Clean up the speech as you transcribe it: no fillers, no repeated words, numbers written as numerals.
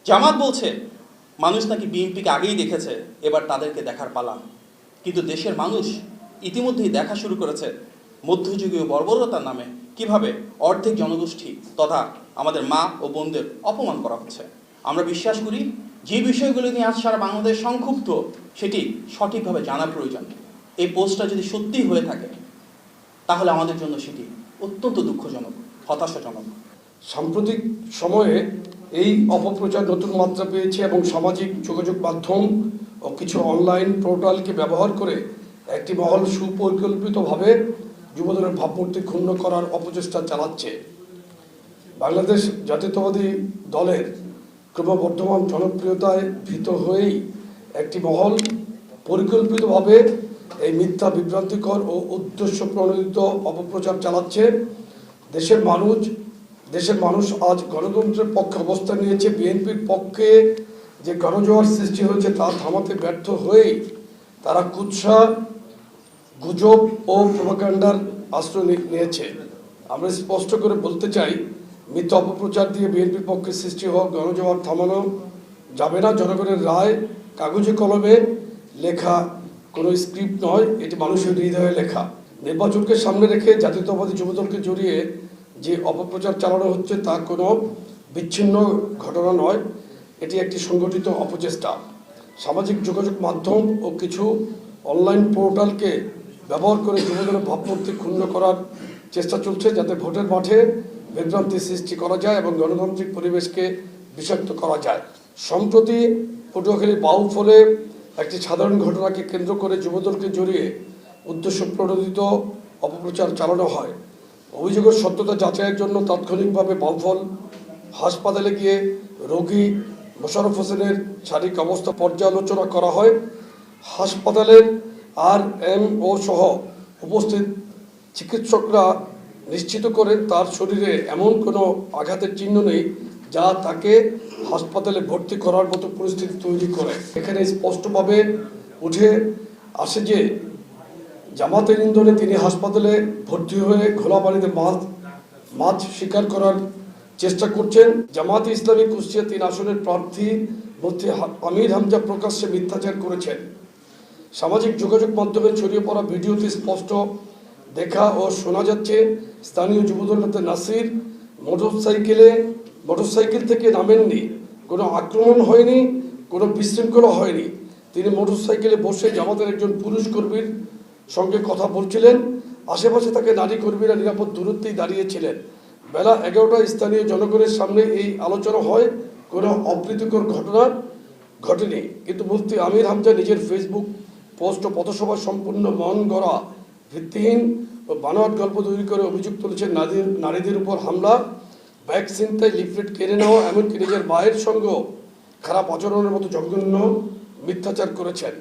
জামাত বলছে মানুষ নাকি বিএনপিকে আগেই দেখেছে, এবার তাদেরকে দেখার পালা। কিন্তু দেশের মানুষ ইতিমধ্যেই দেখা শুরু করেছে মধ্যযুগীয় বর্বরতার নামে কিভাবে অর্ধেক জনগোষ্ঠী তথা আমাদের মা ও বোনদের অপমান করা হচ্ছে। আমরা বিশ্বাস করি যে বিষয়গুলো নিয়ে আজ সারা বাংলাদেশ সংক্ষুব্ধ সেটি সঠিকভাবে জানা প্রয়োজন। এই পোস্টটা যদি সত্যি হয়ে থাকে তাহলে আমাদের জন্য সেটি অত্যন্ত দুঃখজনক, হতাশাজনক। সাম্প্রতিক সময়ে এই অপপ্রচার নতুন মাত্রা পেয়েছে এবং সামাজিক যোগাযোগ মাধ্যম ও কিছু অনলাইন পোর্টালকে ব্যবহার করে একটি মহল সুপরিকল্পিতভাবে যুবদলের ভাবমূর্তি ক্ষুণ্ণ করার অপচেষ্টা চালাচ্ছে। বাংলাদেশ জাতীয়তাবাদী দলের ক্রমবর্ধমান জনপ্রিয়তায় ভীত হয়েই একটি মহল পরিকল্পিতভাবে এই মিথ্যা, বিভ্রান্তিকর ও উদ্দেশ্য প্রণোদিত অপপ্রচার চালাচ্ছে। দেশের মানুষ আজ গণতন্ত্রের পক্ষে অবস্থান নিয়েছে। বিএনপির পক্ষে যে গণজোয়ার সৃষ্টি হয়েছে তা থামাতে ব্যর্থ হয়েই তারা কুৎসা, গুজব ও প্রোপাগান্ডার আশ্রয় নিয়েছে। আমরা স্পষ্ট করে বলতে চাই, মিথ্যা অপপ্রচার দিয়ে বিএনপির পক্ষে সৃষ্টি হওয়া গণজোয়ার থামানো যাবে না। জনগণের রায় কাগজে কলমে লেখা কোনো স্ক্রিপ্ট নয়, এটি মানুষের হৃদয়ে লেখা। নির্বাচনকে সামনে রেখে জাতীয়তাবাদী যুবদলকে জড়িয়ে যে অপপ্রচার চালানো হচ্ছে তা কোনো বিচ্ছিন্ন ঘটনা নয়, এটি একটি সংগঠিত অপচেষ্টা। সামাজিক যোগাযোগ মাধ্যম ও কিছু অনলাইন পোর্টালকে ব্যবহার করে যুবদলের ভাবমূর্তি ক্ষুণ্ণ করার চেষ্টা চলছে, যাতে ভোটের মাঠে বিভ্রান্তি সৃষ্টি করা যায় এবং গণতান্ত্রিক পরিবেশকে বিষাক্ত করা যায়। সম্প্রতি পটুয়াখালীর বাউফলে একটি সাধারণ ঘটনাকে কেন্দ্র করে যুবদলকে জড়িয়ে উদ্দেশ্য প্রণোদিত অপপ্রচার চালানো হয়। অভিযোগের সত্যতা যাচাইয়ের জন্য তাৎক্ষণিকভাবে বাউফল হাসপাতালে গিয়ে রোগী মোশাররফ হোসেনের শারীরিক অবস্থা পর্যালোচনা করা হয়। হাসপাতালের RMO সহ উপস্থিত চিকিৎসকরা নিশ্চিত করেন তার শরীরে এমন কোনো আঘাতের চিহ্ন নেই যা তাকে হাসপাতালে ভর্তি করার মতো পরিস্থিতি তৈরি করে। এখানে স্পষ্টভাবে উঠে আসে যে জামাতের ইন্ধনে তিনি হাসপাতালে ভর্তি হয়ে ঘোলা পানিতে মাছ শিকার করার চেষ্টা করছেন। জামাতে ইসলামী কুষ্টিয়া 3 আসনের প্রার্থী মুফতি আমির হামজা প্রকাশ্যে মিথ্যাচার করেছেন। সামাজিক যোগাযোগ মাধ্যমে ছড়িয়ে পড়া ভিডিওতে স্পষ্ট দেখা ও শোনা যাচ্ছে স্থানীয় যুবদল নেতা নাসির মোটরসাইকেল থেকে নামেননি, কোনো আক্রমণ হয়নি, কোনো বিশৃঙ্খলা হয়নি। তিনি মোটরসাইকেলে বসে জামাতের একজন পুরুষ কর্মীর সঙ্গে কথা বলছিলেন। আশেপাশে তাকে নারী কর্মীরা নিরাপদ দূরত্বেই দাঁড়িয়েছিলেন। বেলা 11টায় স্থানীয় জনগণের সামনে এই আলোচনা হয়, কোনো অপ্রীতিকর ঘটনা ঘটেনি। কিন্তু মুফতি আমির হামজা নিজের ফেসবুক পোস্ট ও পথসভা সম্পূর্ণ মন গড়া, ভিত্তিহীন ও বানোয়াট গল্প তৈরি করে অভিযোগ তুলেছেন নারীদের উপর হামলা, ব্যাগ ছিনতাই, লিফলেট কেড়ে নেওয়া, এমনকি নিজের মায়ের সঙ্গেও খারাপ আচরণের মতো জঘন্য মিথ্যাচার করেছেন।